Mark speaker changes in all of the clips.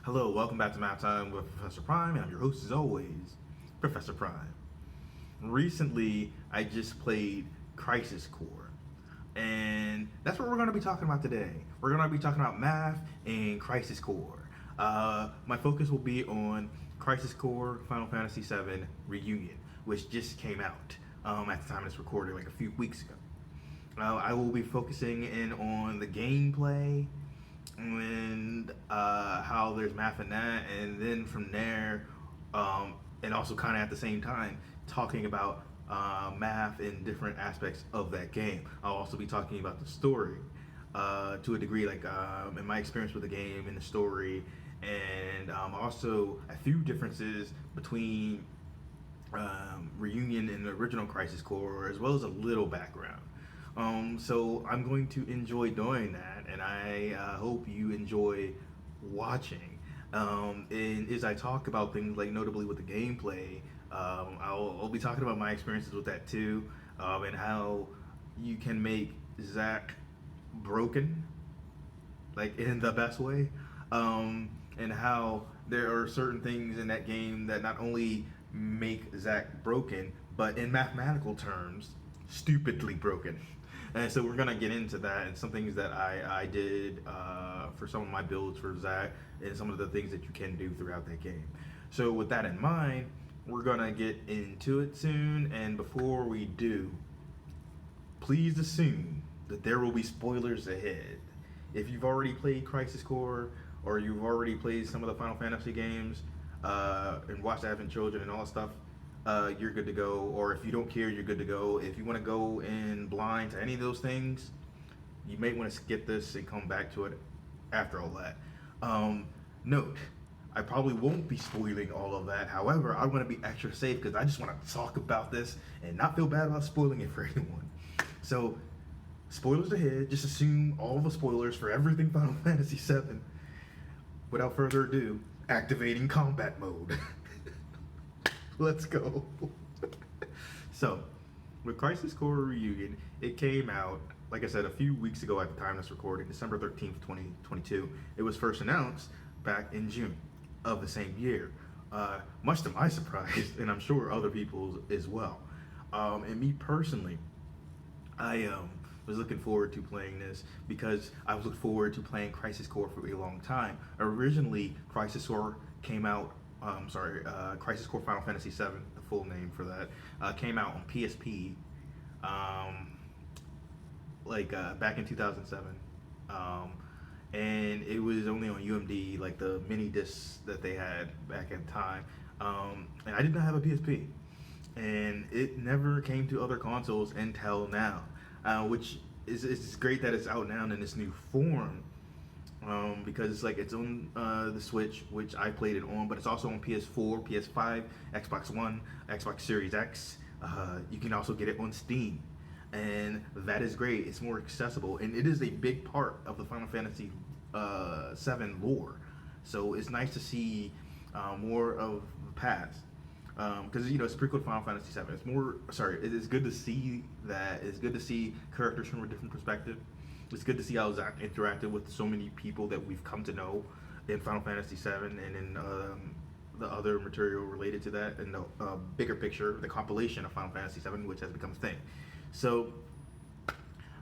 Speaker 1: Hello, welcome back to Map Time with Professor Prime, and I'm your host as always, Professor Prime. Recently, I just played Crisis Core, and that's what we're going to be talking about today. We're going to be talking about math and Crisis Core. My focus will be on Crisis Core Final Fantasy VII Reunion, which just came out at the time it's recorded, like a few weeks ago. I will be focusing in on the gameplay and how there's math in that, and then from there, and also kind of at the same time, talking about math in different aspects of that game. I'll also be talking about the story to a degree, like in my experience with the game and the story, and also a few differences between Reunion and the original Crisis Core, as well as a little background. So I'm going to enjoy doing that, and I hope you enjoy watching. And as I talk about things like notably with the gameplay, I'll be talking about my experiences with that too, and how you can make Zack broken, like in the best way, and how there are certain things in that game that not only make Zack broken, but in mathematical terms, stupidly broken. And so we're gonna get into that and some things that I did for some of my builds for Zack and some of the things that you can do throughout that game. So with that in mind, we're gonna get into it soon. And before we do, please assume that there will be spoilers ahead. If you've already played Crisis Core or you've already played some of the Final Fantasy games and watched Advent Children and all that stuff, you're good to go. Or if you don't care, you're good to go. If you want to go in blind to any of those things, you may want to skip this and come back to it after all that. Note, I probably won't be spoiling all of that. However, I want to be extra safe because I just want to talk about this and not feel bad about spoiling it for anyone. So, spoilers ahead. Just assume all the spoilers for everything Final Fantasy VII. Without further ado, activating combat mode. Let's go. So, with Crisis Core Reunion, it came out, like I said, a few weeks ago at the time of this recording, December 13th, 2022. It was first announced back in June of the same year. Much to my surprise, and I'm sure other people's as well. And me personally, I was looking forward to playing this because I was looking forward to playing Crisis Core for a long time. Originally, Crisis Core came out Crisis Core Final Fantasy VII, the full name for that, came out on PSP, back in 2007, and it was only on UMD, like the mini discs that they had back in time, and I did not have a PSP, and it never came to other consoles until now, which is great that it's out now in this new form. Because it's like it's on the Switch, which I played it on, but it's also on PS4, PS5, Xbox One, Xbox Series X. You can also get it on Steam, and that is great. It's more accessible, and it is a big part of the Final Fantasy VII lore. So it's nice to see more of the past, because it's a prequel to Final Fantasy VII. It's more It is good to see that. It's good to see characters from a different perspective. It's good to see how Zack interacted with so many people that we've come to know in Final Fantasy VII and in the other material related to that, and the bigger picture, the compilation of Final Fantasy VII, which has become a thing. So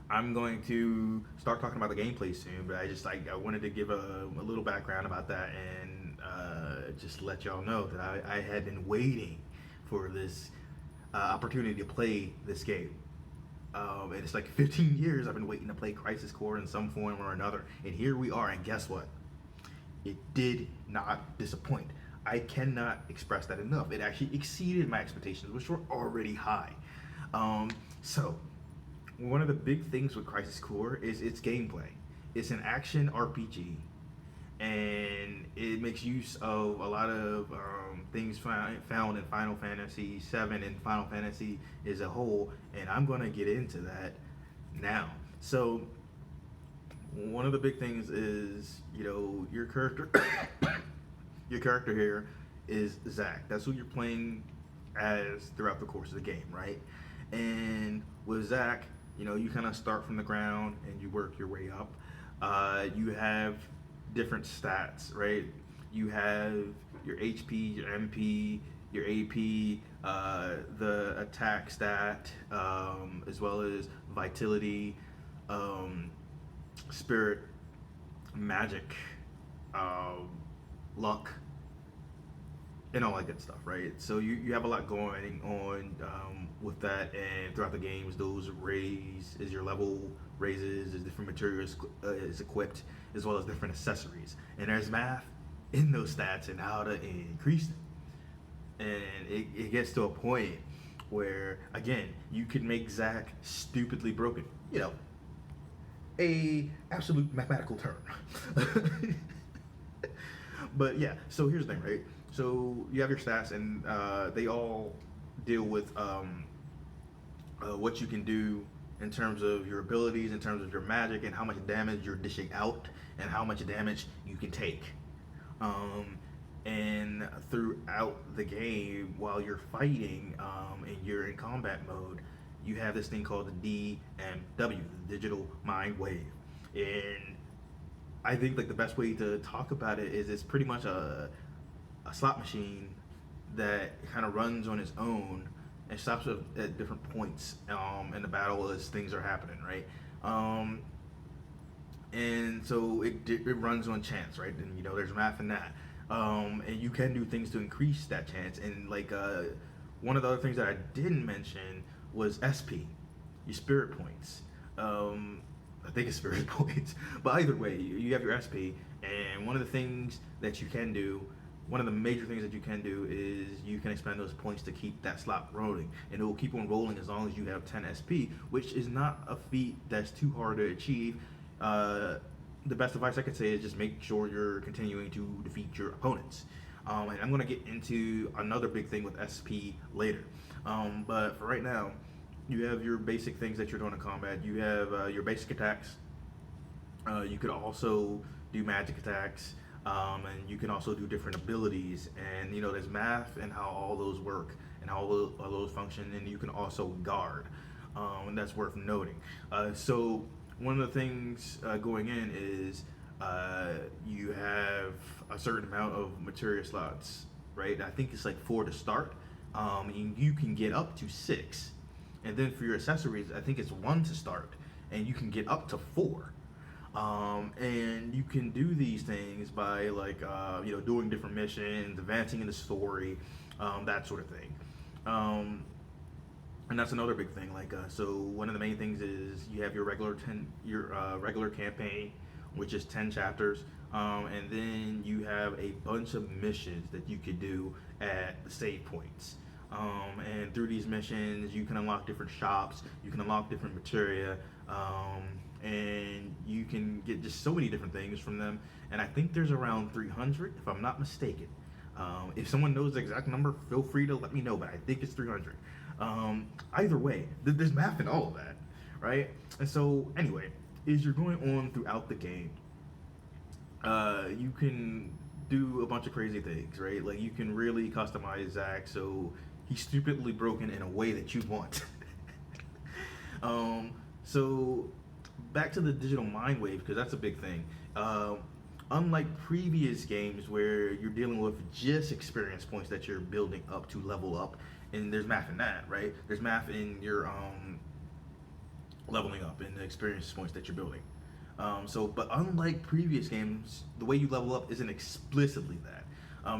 Speaker 1: I'm going to start talking about the gameplay soon, but I wanted to give a little background about that and just let y'all know that I had been waiting for this opportunity to play this game. And it's like 15 years I've been waiting to play Crisis Core in some form or another. And here we are, and guess what? It did not disappoint. I cannot express that enough. It actually exceeded my expectations, which were already high. So, one of the big things with Crisis Core is its gameplay. It's an action RPG, and it makes use of a lot of things found in Final Fantasy VII and Final Fantasy as a whole, and I'm going to get into that now. So, one of the big things is, your character, your character here is Zack. That's who you're playing as throughout the course of the game, right? And with Zack, you kind of start from the ground and you work your way up. You have different stats, right? you have your HP, your MP, your AP, the attack stat, as well as vitality, um, spirit, magic, um, luck, and all that good stuff, right? So you have a lot going on with that, and throughout the games, those raise as your level raises, as different materials is equipped, as well as different accessories. And there's math in those stats and how to increase them. And it gets to a point where, again, you could make Zack stupidly broken. You know, a absolute mathematical term. But yeah, so here's the thing, right? So you have your stats, and they all deal with what you can do in terms of your abilities, in terms of your magic, and how much damage you're dishing out, and how much damage you can take. Um, and throughout the game, while you're fighting and you're in combat mode, you have this thing called the DMW, the Digital Mind Wave. And I think like the best way to talk about it is it's pretty much a slot machine that kind of runs on its own and stops at different points in the battle as things are happening, right? And so it runs on chance, right? And you know there's math in that, and you can do things to increase that chance. And like one of the other things that I didn't mention was SP, your spirit points. I think it's spirit points, but either way, you have your SP, and one of the things that you can do, one of the major things that you can do is you can expend those points to keep that slot rolling, and it will keep on rolling as long as you have 10 SP, which is not a feat that's too hard to achieve. The best advice I could say is just make sure you're continuing to defeat your opponents. And I'm going to get into another big thing with SP later. But for right now, you have your basic things that you're doing in combat. You have your basic attacks. You could also do magic attacks. And you can also do different abilities. And, you know, there's math and how all those work and how all those function. And you can also guard. And that's worth noting. So one of the things going in is you have a certain amount of materia slots, right? I think it's like 4 to start. And you can get up to 6. And then for your accessories, I think it's 1 to start, and you can get up to 4. And you can do these things by like you know, doing different missions, advancing in the story, that sort of thing. And that's another big thing. Like so, one of the main things is you have your regular campaign, which is 10 chapters, and then you have a bunch of missions that you could do at the save points. And through these missions, you can unlock different shops, you can unlock different materia, and you can get just so many different things from them. And I think there's around 300, if I'm not mistaken. If someone knows the exact number, feel free to let me know, but I think it's 300. Either way, there's math in all of that, right? And so, anyway, as you're going on throughout the game, you can do a bunch of crazy things, right? Like you can really customize Zack so he's stupidly broken in a way that you want. So back to the digital mind wave, because that's a big thing. Unlike previous games where you're dealing with just experience points that you're building up to level up, and there's math in that, right? There's math in your leveling up and the experience points that you're building. But unlike previous games, the way you level up isn't explicitly that.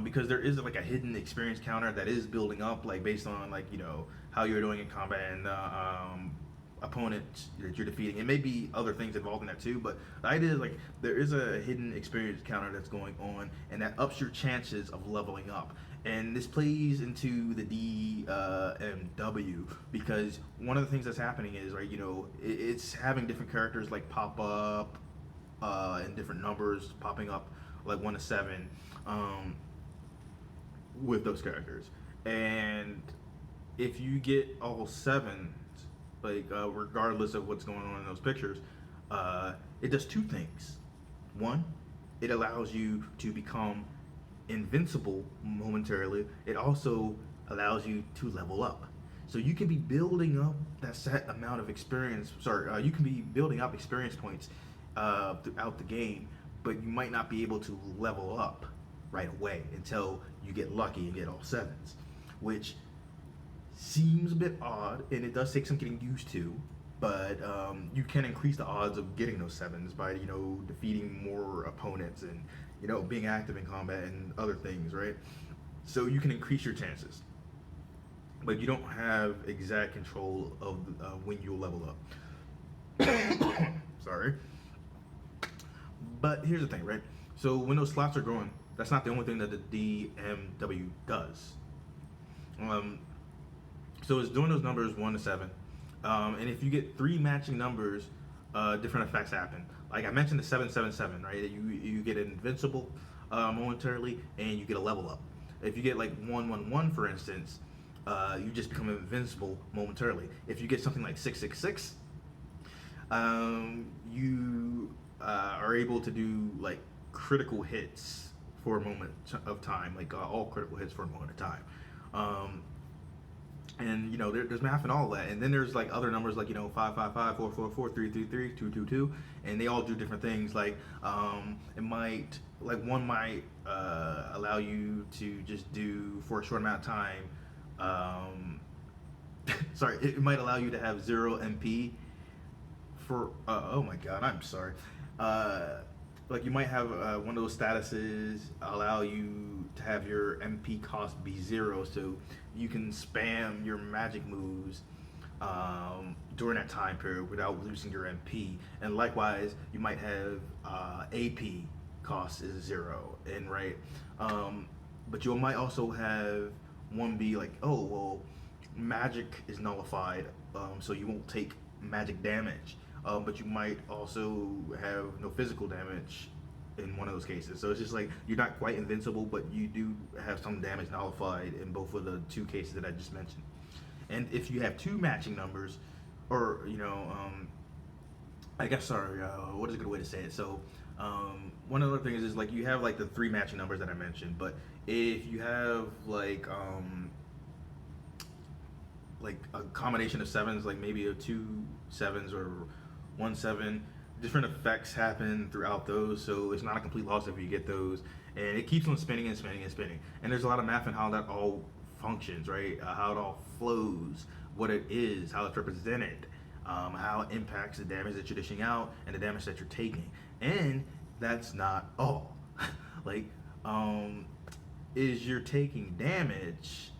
Speaker 1: Because there is like a hidden experience counter that is building up, like based on like, you know, how you're doing in combat and opponent that you're defeating. It may be other things involved in that too, but the idea is like there is a hidden experience counter that's going on, and that ups your chances of leveling up. And this plays into the DMW because one of the things that's happening is, right, you know, it's having different characters like pop up and different numbers popping up, like 1 to 7. With those characters, and if you get all 7, like regardless of what's going on in those pictures, it does 2 things. One, it allows you to become invincible momentarily. It also allows you to level up, so you can be building up that set amount of experience. You can be building up experience points throughout the game, but you might not be able to level up right away until you get lucky and get all sevens, which seems a bit odd, and it does take some getting used to. But you can increase the odds of getting those sevens by defeating more opponents and being active in combat and other things, right? So you can increase your chances, but you don't have exact control of when you'll level up. Sorry. But here's the thing, right? So when those slots are growing, that's not the only thing that the DMW does. So it's doing those numbers 1 to 7, and if you get 3 matching numbers, different effects happen. Like I mentioned, the 777, right? You get invincible momentarily, and you get a level up. If you get like 111, for instance, you just become invincible momentarily. If you get something like 666, you are able to do like critical hits for a moment of time, like all critical hits for a moment of time. And there's math and all that, and then there's like other numbers like 555, 444, 333, 222, and they all do different things. Like one might allow you to just do for a short amount of time. Sorry, it might allow you to have 0 MP for oh my god, I'm sorry. Like you might have one of those statuses allow you to have your MP cost be 0, so you can spam your magic moves during that time period without losing your MP. And likewise, you might have AP cost is 0, and right. But you might also have one be like, oh well, magic is nullified, so you won't take magic damage. But you might also have no physical damage in one of those cases. So it's just like you're not quite invincible, but you do have some damage nullified in both of the 2 cases that I just mentioned. And if you have 2 matching numbers, or I guess sorry, what is a good way to say it? So one other thing is like you have like the 3 matching numbers that I mentioned, but if you have like a combination of sevens, like maybe a 2 sevens or 1 7, different effects happen throughout those, so it's not a complete loss if you get those, and it keeps on spinning and spinning and spinning. And there's a lot of math in how that all functions, right? How it all flows, what it is, how it's represented, how it impacts the damage that you're dishing out and the damage that you're taking. And that's not all. Like, is you're taking damage,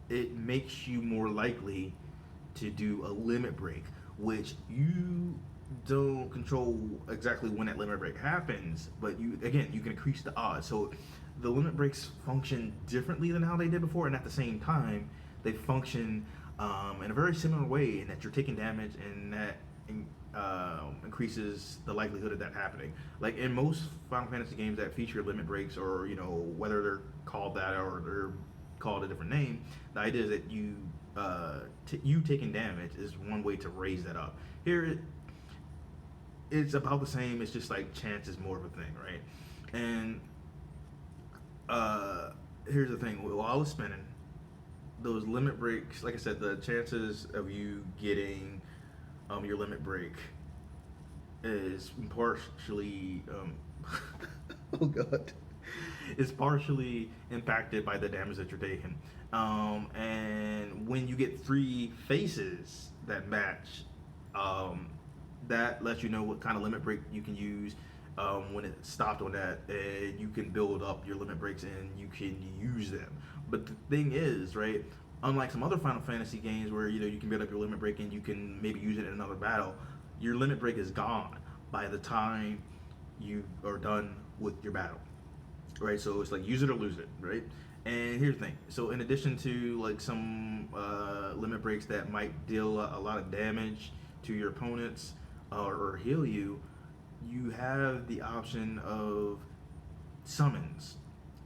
Speaker 1: it makes you more likely to do a limit break, which you don't control exactly when that limit break happens, but you can increase the odds. So the limit breaks function differently than how they did before, and at the same time they function in a very similar way in that you're taking damage, and that increases the likelihood of that happening. Like in most Final Fantasy games that feature limit breaks, or whether they're called that or they're called a different name, the idea is that you taking damage is one way to raise that up. Here it's about the same. It's just like chance is more of a thing, right? And here's the thing: while it's spinning, those limit breaks, like I said, the chances of you getting your limit break is partially oh god, is partially impacted by the damage that you're taking. And when you get 3 faces that match, that lets you know what kind of limit break you can use when it stopped on that, and you can build up your limit breaks and you can use them. But the thing is, right, unlike some other Final Fantasy games where you can build up your limit break and you can maybe use it in another battle, your limit break is gone by the time you are done with your battle, right? So it's like use it or lose it, right? And here's the thing: so in addition to like some limit breaks that might deal a lot of damage to your opponents or heal you, you have the option of summons,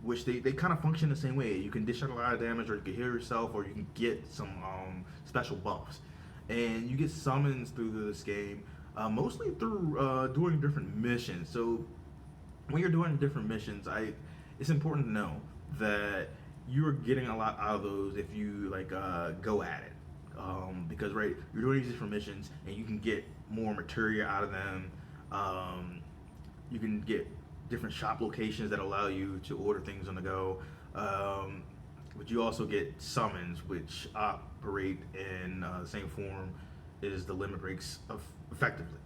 Speaker 1: which they kind of function the same way. You can dish out a lot of damage, or you can heal yourself, or you can get some special buffs. And you get summons through this game, mostly through doing different missions. So when you're doing different missions, it's important to know that you're getting a lot out of those if you go at it. Because right, you're doing these different missions and you can get more material out of them. You can get different shop locations that allow you to order things on the go. But you also get summons, which operate in the same form as the limit breaks effectively.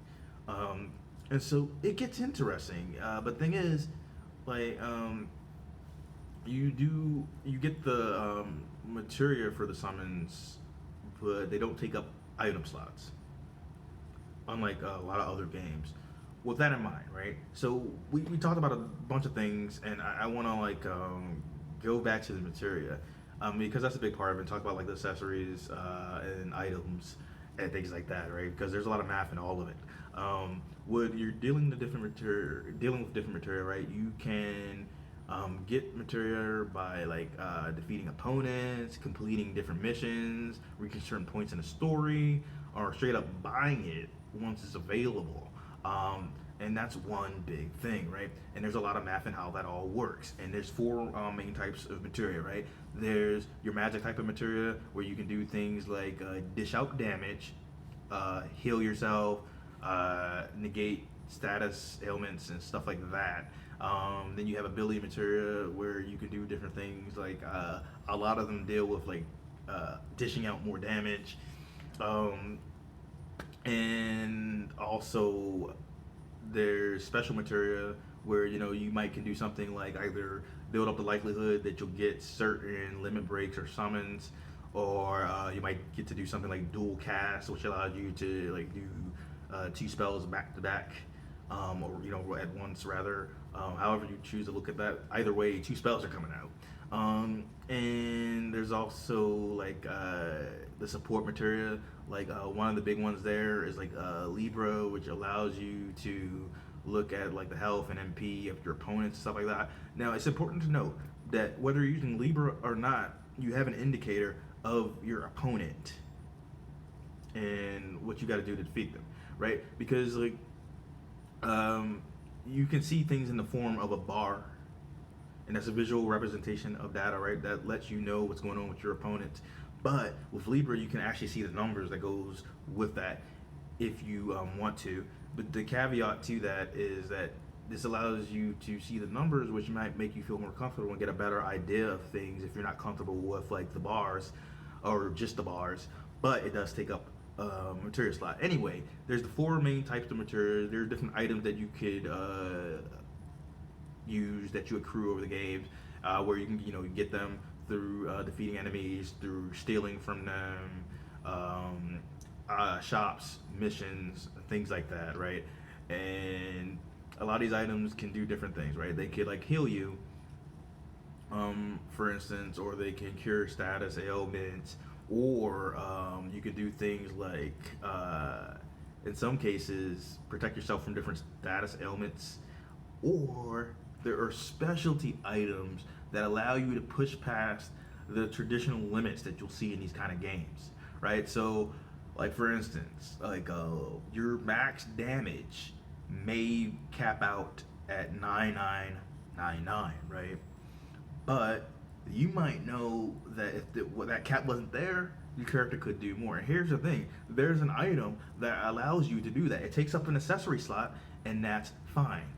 Speaker 1: And so it gets interesting. But thing is, like, you get the materia for the summons, but they don't take up item slots, unlike a lot of other games. With that in mind, right? So we talked about a bunch of things, and I want to like go back to the materia, because that's a big part of it. Talk about like the accessories and items and things like that, right? Because there's a lot of math in all of it. When you're dealing with different materia, right? You can get materia by like defeating opponents, completing different missions, reaching certain points in the story, or straight up buying it once it's available. And that's one big thing, right? And there's a lot of math in how that all works. And there's four main types of materia, right? There's your magic type of materia, where you can do things like dish out damage, heal yourself, negate status ailments and stuff like that. Then you have ability materia, where you can do different things. Like a lot of them deal with like dishing out more damage, and also there's special materia, where you might can do something like either build up the likelihood that you'll get certain limit breaks or summons, or you might get to do something like dual cast, which allows you to like do two spells back to back, or at once rather. However you choose to look at that, either way, two spells are coming out. And there's also like the support materia. Like one of the big ones there is like Libra, which allows you to look at like the health and MP of your opponents and stuff like that. Now it's important to note that whether you're using Libra or not, you have an indicator of your opponent and what you got to do to defeat them, right? Because like you can see things in the form of a bar, and that's a visual representation of data, right? That lets you know what's going on with your opponent. But with Libra, you can actually see the numbers that goes with that if you want to. But the caveat to that is that this allows you to see the numbers, which might make you feel more comfortable and get a better idea of things if you're not comfortable with like the bars or just the bars. But it does take up material slot. Anyway, there's the four main types of material. There's different items that you could use that you accrue over the games, where you can get them through defeating enemies, through stealing from them, shops, missions, things like that, right? And a lot of these items can do different things, right? They could like heal you, for instance, or they can cure status ailments, or you could do things like, in some cases, protect yourself from different status ailments, or there are specialty items that allow you to push past the traditional limits that you'll see in these kind of games, right? So, like for instance, like your max damage may cap out at 9999, right? But you might know that if that cap wasn't there, your character could do more. And here's the thing: there's an item that allows you to do that. It takes up an accessory slot, and that's fine,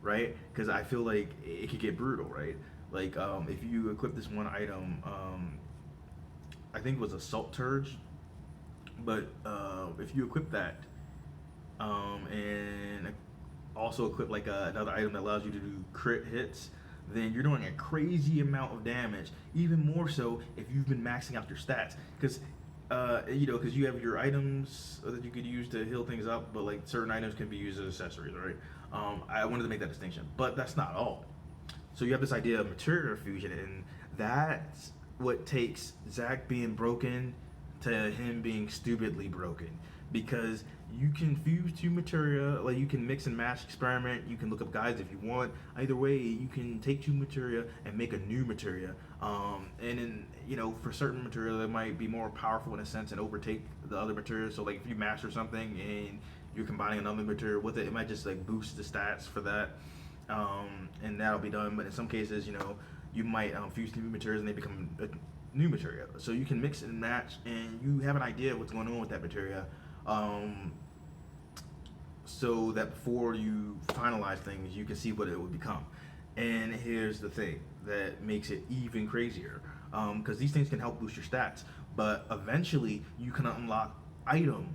Speaker 1: right? Because I feel like it could get brutal, right? Like if you equip this one item, I think it was Assault Turge, but if you equip that, and also equip like another item that allows you to do crit hits, then you're doing a crazy amount of damage. Even more so if you've been maxing out your stats, because because you have your items that you could use to heal things up, but like certain items can be used as accessories, right? I wanted to make that distinction, but that's not all. So you have this idea of material fusion, and that's what takes Zack being broken to him being stupidly broken, because you can fuse two materia, like you can mix and match, experiment, you can look up guides if you want. Either way, you can take two materia and make a new materia, and then for certain material that might be more powerful in a sense and overtake the other material. So like if you master something and you're combining another material with it, it might just like boost the stats for that, and that'll be done. But in some cases, you might fuse new materials and they become a new material. So you can mix and match, and you have an idea of what's going on with that material. so that before you finalize things, you can see what it would become. And here's the thing that makes it even crazier, because these things can help boost your stats, but eventually you can unlock item.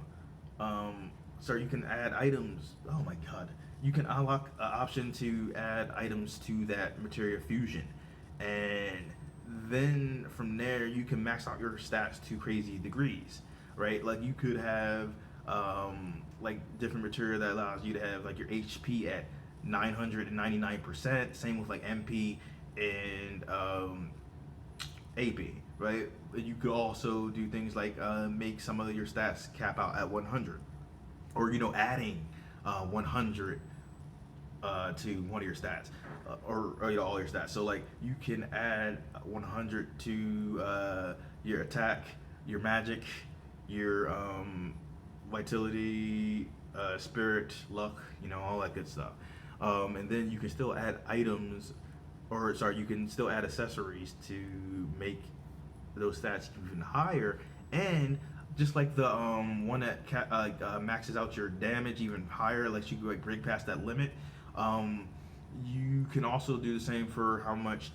Speaker 1: So you can add items. Oh my god, you can unlock an option to add items to that materia fusion, and then from there you can max out your stats to crazy degrees, right? Like you could have like different material that allows you to have like your HP at 999%. Same with like MP and AP, right? You could also do things like make some of your stats cap out at 100, or adding 100 to one of your stats, or all your stats. So like you can add 100 to your attack, your magic, your vitality, spirit, luck, all that good stuff. And then you can still add items, or sorry, you can still add accessories to make those stats even higher. And just like the one that maxes out your damage even higher, lets you like break past that limit. You can also do the same for how much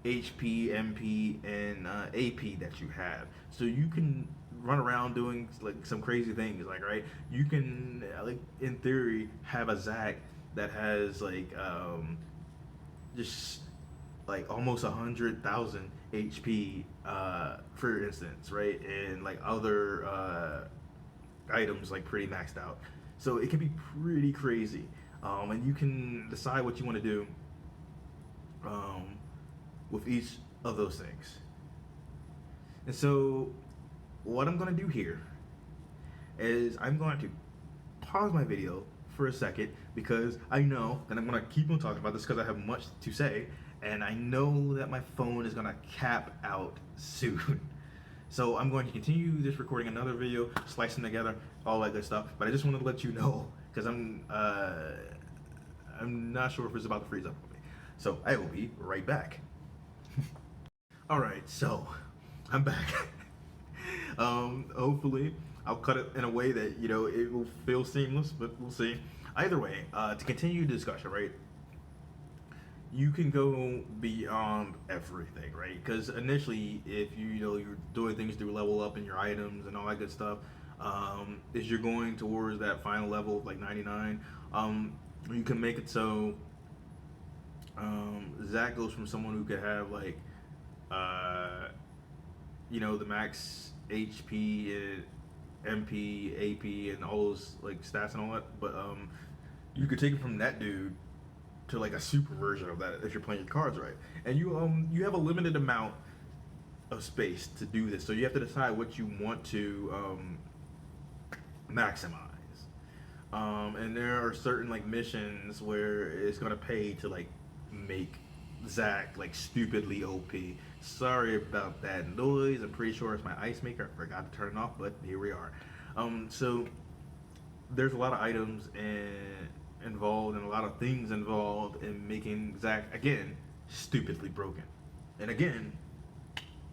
Speaker 1: HP, MP, and AP that you have. So you can run around doing like some crazy things. Like right, you can like in theory have a Zack that has like just like almost 100,000 HP, for instance, right, and like other items like pretty maxed out. So it can be pretty crazy, and you can decide what you want to do with each of those things. And so, what I'm going to do here is I'm going to pause my video for a second, because I know that I'm going to keep on talking about this because I have much to say, and I know that my phone is going to cap out soon. So I'm going to continue this recording another video, slice them together, all that good stuff. But I just wanted to let you know, because I'm not sure if it's about to freeze up on me. So I will be right back. All right, so I'm back. Hopefully I'll cut it in a way that it will feel seamless, but we'll see. Either way, to continue the discussion, right? You can go beyond everything, right? Because initially, if you're doing things to level up in your items and all that good stuff, as you're going towards that final level of like 99, you can make it so Zack goes from someone who could have like the max HP and MP, AP, and all those like stats and all that, but you could take it from that dude to like a super version of that if you're playing your cards right. And you have a limited amount of space to do this, so you have to decide what you want to maximize. And there are certain like missions where it's gonna pay to like make Zack like stupidly OP. Sorry about that noise. I'm pretty sure it's my ice maker. I forgot to turn it off, but here we are. So there's a lot of items involved and a lot of things involved in making Zack again stupidly broken. And again,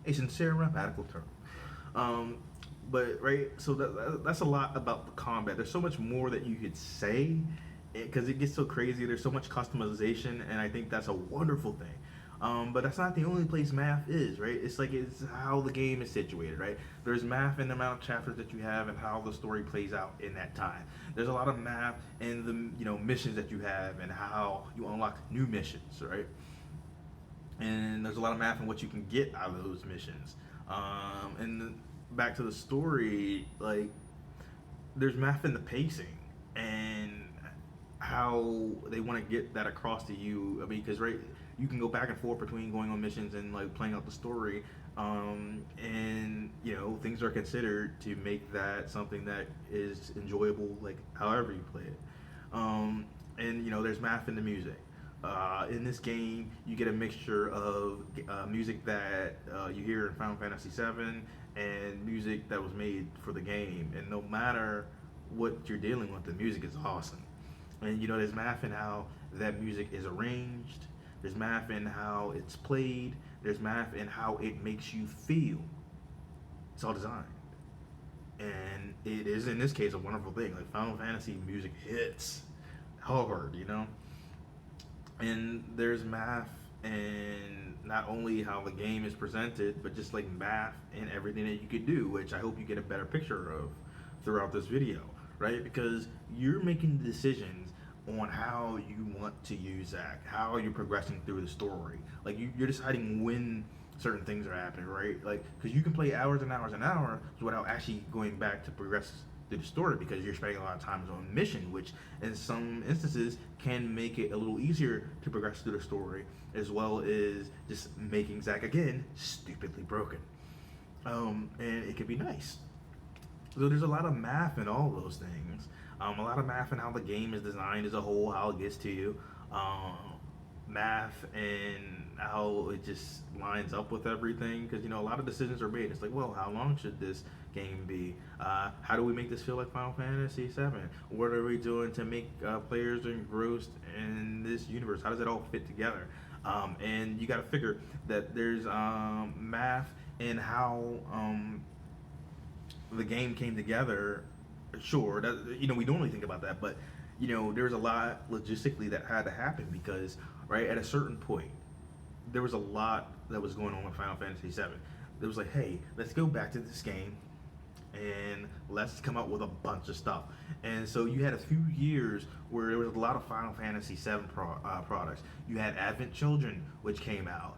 Speaker 1: a sincere radical term. But right, so that's a lot about the combat. There's so much more that you could say, because it gets so crazy. There's so much customization, and I think that's a wonderful thing. But that's not the only place math is, right? It's how the game is situated, right? There's math in the amount of chapters that you have and how the story plays out in that time. There's a lot of math in the missions that you have and how you unlock new missions, right? And there's a lot of math in what you can get out of those missions. Back to the story, like there's math in the pacing and how they want to get that across to you. I mean, because right, you can go back and forth between going on missions and like playing out the story, and things are considered to make that something that is enjoyable, like however you play it. And there's math in the music. In this game, you get a mixture of music that you hear in Final Fantasy VII and music that was made for the game. And no matter what you're dealing with, the music is awesome. And there's math in how that music is arranged. There's math in how it's played. There's math in how it makes you feel. It's all designed. and it is in this case a wonderful thing. Like Final Fantasy music hits hard, you know. And there's math and not only how the game is presented, but just like math and everything that you could do, which I hope you get a better picture of throughout this video, right? Because you're making decisions on how you want to use Zack, how you're progressing through the story. Like you're deciding when certain things are happening, right? Like because you can play hours and hours and hours without actually going back to progress through the story because you're spending a lot of time on mission, which in some instances can make it a little easier to progress through the story, as well as just making Zack again stupidly broken. And it can be nice. So there's a lot of math in all those things. A lot of math in how the game is designed as a whole, how it gets to you. Math and how it just lines up with everything. Because, you know, a lot of decisions are made. It's like, well, how long should this game be? How do we make this feel like Final Fantasy VII? What are we doing to make players engrossed in this universe? How does it all fit together? And you got to figure that there's math in how the game came together. Sure, that, you know, we normally think about that, but you know, there's a lot logistically that had to happen because, right, at a certain point, there was a lot that was going on with Final Fantasy VII. It was like, hey, let's go back to this game and let's come up with a bunch of stuff. And so you had a few years where there was a lot of Final Fantasy VII products. You had Advent Children, which came out.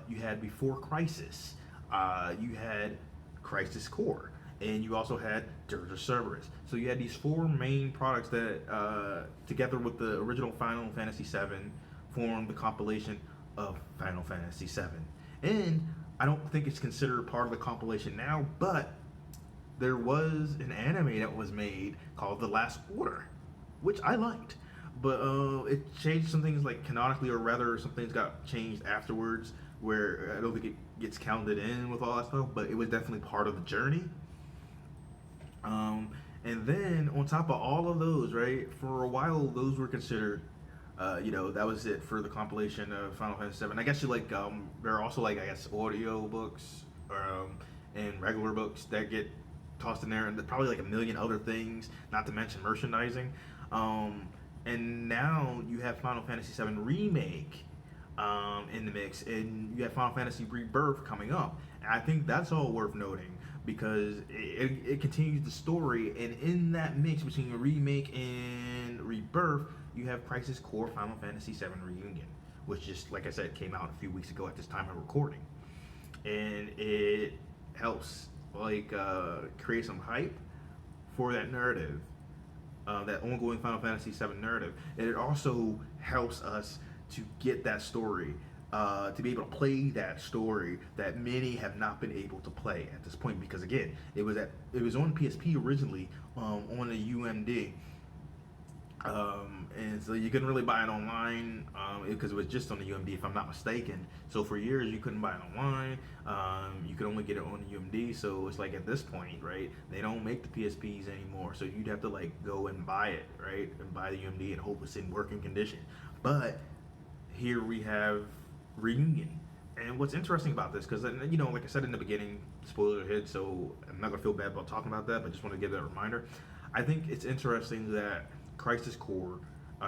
Speaker 1: You had Before Crisis. You had Crisis Core. And you also had Dirge of Cerberus. So you had these four main products that, together with the original Final Fantasy VII, formed the compilation of Final Fantasy VII. And I don't think it's considered part of the compilation now, but there was an anime that was made called The Last Order, which I liked. But it changed some things like canonically, or rather some things got changed afterwards, where I don't think it gets counted in with all that stuff, but it was definitely part of the journey. And then on top of all of those, right, for a while those were considered, you know, that was it for the compilation of Final Fantasy VII. I guess you like, there are also like, I guess, audio books and regular books that get tossed in there, and probably like a million other things, not to mention merchandising. And now you have Final Fantasy VII Remake in the mix, and you have Final Fantasy Rebirth coming up. And I think that's all worth noting because it continues the story, and in that mix between a remake and rebirth, you have Crisis Core Final Fantasy VII Reunion, which just, like I said, came out a few weeks ago at this time of recording. And it helps like create some hype for that narrative, that ongoing Final Fantasy VII narrative. And it also helps us to get that story, to be able to play that story that many have not been able to play at this point, because again, it was on PSP originally, on the UMD, and so you couldn't really buy it online because it was just on the UMD, if I'm not mistaken. So for years you couldn't buy it online. You could only get it on the UMD. So it's like at this point, right, they don't make the PSPs anymore. So you'd have to like go and buy it, right, and buy the UMD and hope it's in working condition. But here we have Reunion. And what's interesting about this, because, you know, like I said in the beginning, spoiler ahead, so I'm not gonna feel bad about talking about that, but just want to give that a reminder. I think it's interesting that Crisis Core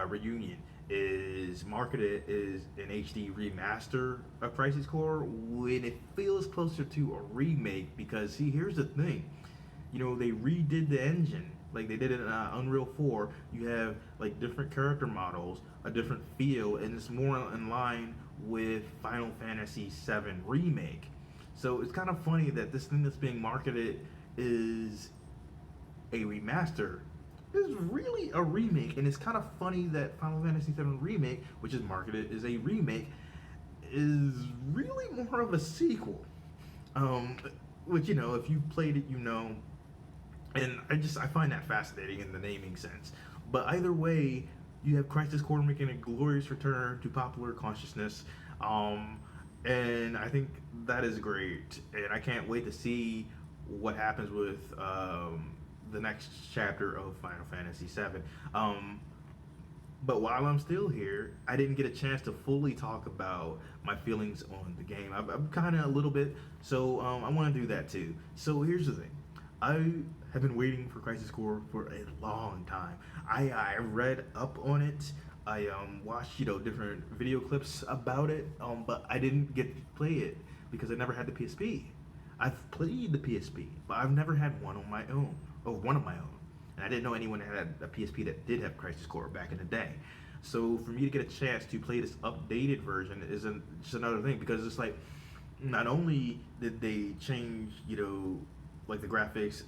Speaker 1: Reunion is marketed as an HD remaster of Crisis Core when it feels closer to a remake. Because see, here's the thing, you know, they redid the engine like they did it in Unreal 4. You have like different character models, a different feel, and it's more in line with Final Fantasy VII Remake. So it's kind of funny that this thing that's being marketed is a remaster is really a remake, and it's kind of funny that Final Fantasy VII Remake, which is marketed as a remake, is really more of a sequel. Which, you know, if you played it, you know, and I find that fascinating in the naming sense. But either way, you have Crisis Core making a glorious return to popular consciousness, and I think that is great. And I can't wait to see what happens with the next chapter of Final Fantasy VII. But while I'm still here, I didn't get a chance to fully talk about my feelings on the game. I'm kind of a little bit, so I want to do that too. So here's the thing. I have been waiting for Crisis Core for a long time. I read up on it. I watched different video clips about it, but I didn't get to play it because I never had the PSP. I've played the PSP, but I've never had one on my own, or one of my own. And I didn't know anyone that had a PSP that did have Crisis Core back in the day. So for me to get a chance to play this updated version isn't just another thing, because it's like not only did they change, like the graphics,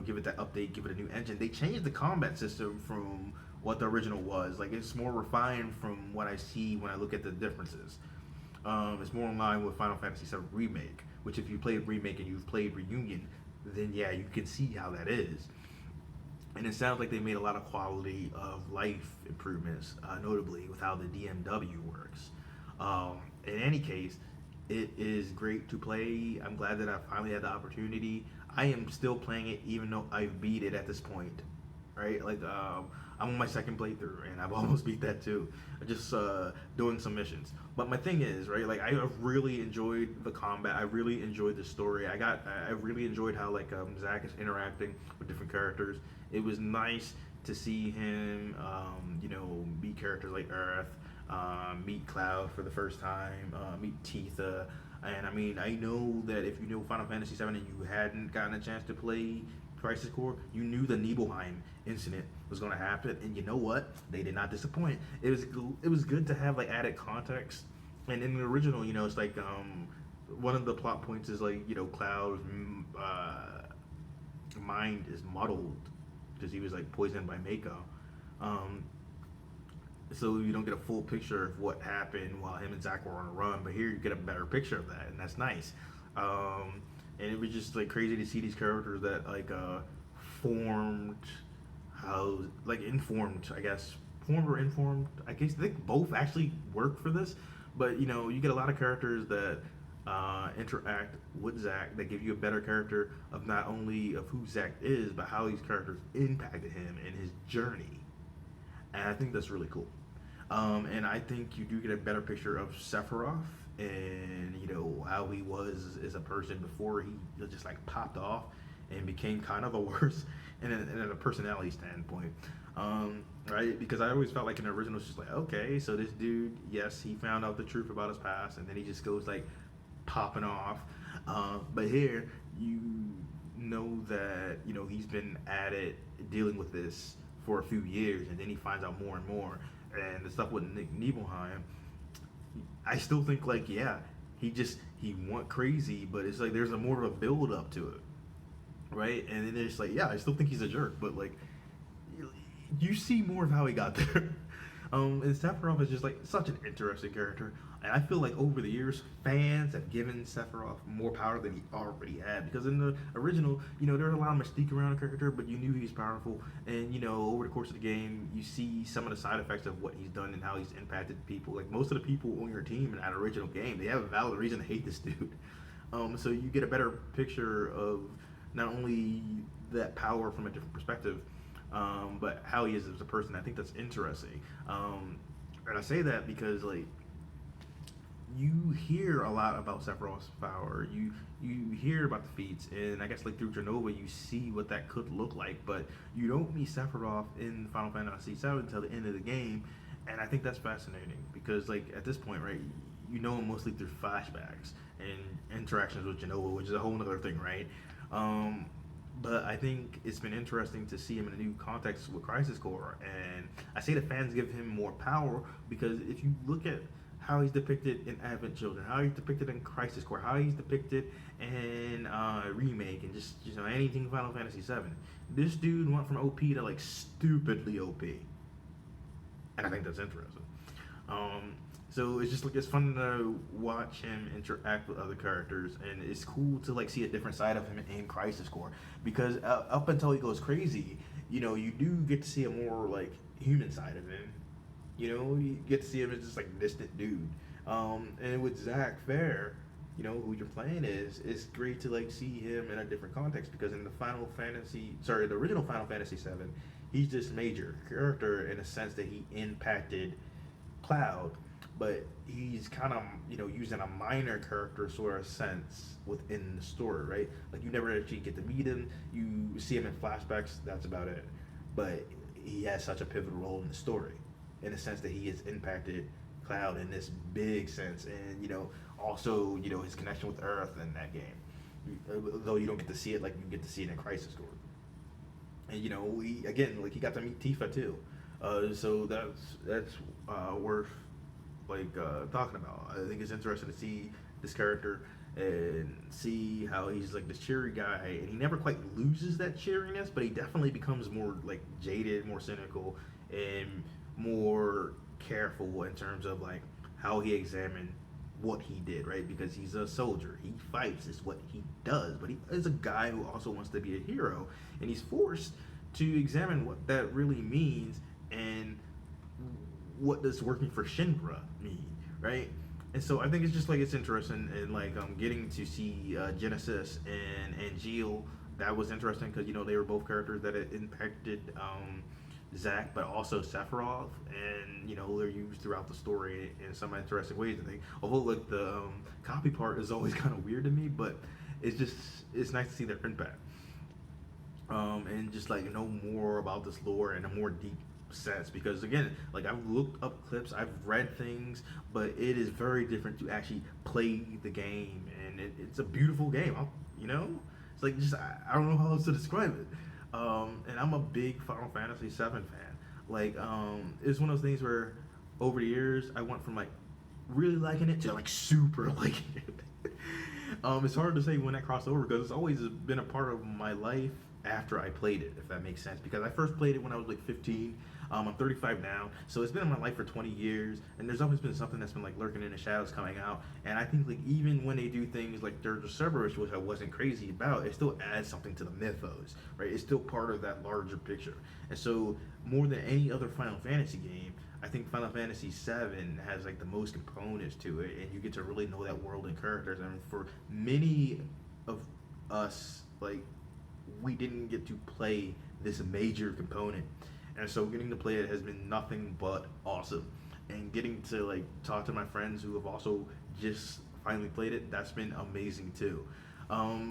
Speaker 1: give it that update, give it a new engine. They changed the combat system from what the original was. Like, it's more refined from what I see when I look at the differences. It's more in line with Final Fantasy VII Remake, which if you played Remake and you've played Reunion, then yeah, you can see how that is. And it sounds like they made a lot of quality of life improvements, notably with how the DMW works. In any case, it is great to play. I'm glad that I finally had the opportunity. I am still playing it even though I've beat it at this point, right? Like, I'm on my second playthrough and I've almost beat that too. Just doing some missions. But my thing is, right? Like, I really enjoyed the combat. I really enjoyed the story. I really enjoyed how Zack is interacting with different characters. It was nice to see him, meet characters like Earth, meet Cloud for the first time, meet Tifa. And I mean, I know that if you know Final Fantasy VII and you hadn't gotten a chance to play Crisis Core, you knew the Nibelheim incident was going to happen, and you know what? They did not disappoint. It was good to have like added context. And in the original, it's like one of the plot points is like Cloud's mind is muddled because he was like poisoned by Mako. So you don't get a full picture of what happened while him and Zack were on a run, but here you get a better picture of that, and that's nice. And it was just like crazy to see these characters that formed, informed, I guess, formed or informed. I guess they both actually work for this, but you get a lot of characters that interact with Zack that give you a better character of not only of who Zack is, but how these characters impacted him in his journey. And I think that's really cool. And I think you do get a better picture of Sephiroth and how he was as a person before he just like popped off and became kind of the worst in a personality standpoint. Right? Because I always felt like in the original, it's just like, okay, so this dude, yes, he found out the truth about his past, and then he just goes like popping off. But here, you know that he's been at it dealing with this for a few years, and then he finds out more and more. And the stuff with Nibelheim, I still think he went crazy, but it's like there's a more of a build up to it, right? And then it's like, yeah, I still think he's a jerk, but like you see more of how he got there. And Sephiroth is just like such an interesting character, and I feel like over the years fans have given Sephiroth more power than he already had, because in the original, there was a lot of mystique around the character, but you knew he was powerful. And over the course of the game, you see some of the side effects of what he's done and how he's impacted people. Like, most of the people on your team in that original game, they have a valid reason to hate this dude. So you get a better picture of not only that power from a different perspective, but how he is as a person. I think that's interesting. And I say that because you hear a lot about Sephiroth's power. You hear about the feats, and I guess through Genova you see what that could look like, but you don't meet Sephiroth in Final Fantasy VII until the end of the game, and I think that's fascinating because at this point, right, you know him mostly through flashbacks and interactions with Genova, which is a whole other thing, right? But I think it's been interesting to see him in a new context with Crisis Core, and I say the fans give him more power because if you look at how he's depicted in Advent Children, how he's depicted in Crisis Core, how he's depicted in Remake, and just anything Final Fantasy VII, this dude went from OP to stupidly OP, and I think that's interesting. So it's just it's fun to watch him interact with other characters, and it's cool to see a different side of him in Crisis Core, because up until he goes crazy, you do get to see a more human side of him. You get to see him as just distant dude. And with Zack Fair, who you're playing it's great to see him in a different context, because in the original Final Fantasy VII, he's this major character in a sense that he impacted Cloud, but he's kind of using a minor character sort of sense within the story, right? Like you never actually get to meet him. You see him in flashbacks. That's about it. But he has such a pivotal role in the story, in the sense that he has impacted Cloud in this big sense, and also his connection with Earth in that game. Though you don't get to see it like you get to see it in Crisis Core. And we again like he got to meet Tifa too, so that's worth talking about. I think it's interesting to see this character and see how he's like this cheery guy, and he never quite loses that cheeriness, but he definitely becomes more like jaded, more cynical, and more careful in terms of like how he examined what he did, right? Because he's a soldier, he fights, is what he does, but he is a guy who also wants to be a hero, and he's forced to examine what that really means and what does working for Shinra mean, right? And so I think it's just like it's interesting, and like getting to see Genesis and Jill. That was interesting because they were both characters that had impacted Zack, but also Sephiroth, and they're used throughout the story in some interesting ways. I think, although like the copy part is always kind of weird to me, but it's nice to see their impact, and just like know more about this lore in a more deep sense, because again, like I've looked up clips, I've read things, but it is very different to actually play the game, and it's a beautiful game. It's like just I don't know how else to describe it. And I'm a big Final Fantasy VII fan. Like it's one of those things where over the years I went from like really liking it to like super liking it. It's hard to say when that crossed over because it's always been a part of my life after I played it, if that makes sense. Because I first played it when I was like 15. I'm 35 now, so it's been in my life for 20 years, and there's always been something that's been like lurking in the shadows coming out. And I think like even when they do things like Dirge of Cerberus, which I wasn't crazy about, it still adds something to the mythos, right? It's still part of that larger picture. And so more than any other Final Fantasy game, I think Final Fantasy VII has like the most components to it, and you get to really know that world and characters. And for many of us, like we didn't get to play this major component, and so getting to play it has been nothing but awesome. And getting to like talk to my friends who have also just finally played it, that's been amazing too.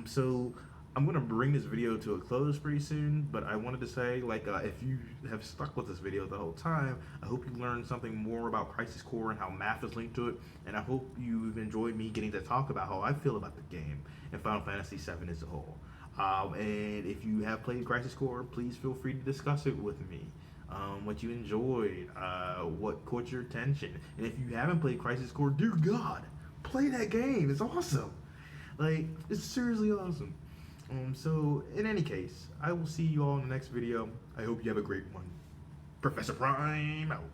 Speaker 1: So I'm gonna bring this video to a close pretty soon, but I wanted to say like if you have stuck with this video the whole time, I hope you learned something more about Crisis Core and how math is linked to it, and I hope you've enjoyed me getting to talk about how I feel about the game and Final Fantasy VII as a whole. And if you have played Crisis Core, please feel free to discuss it with me. What you enjoyed, what caught your attention. And if you haven't played Crisis Core, dear God, play that game. It's awesome. Like, it's seriously awesome. So, in any case, I will see you all in the next video. I hope you have a great one. Professor Prime out.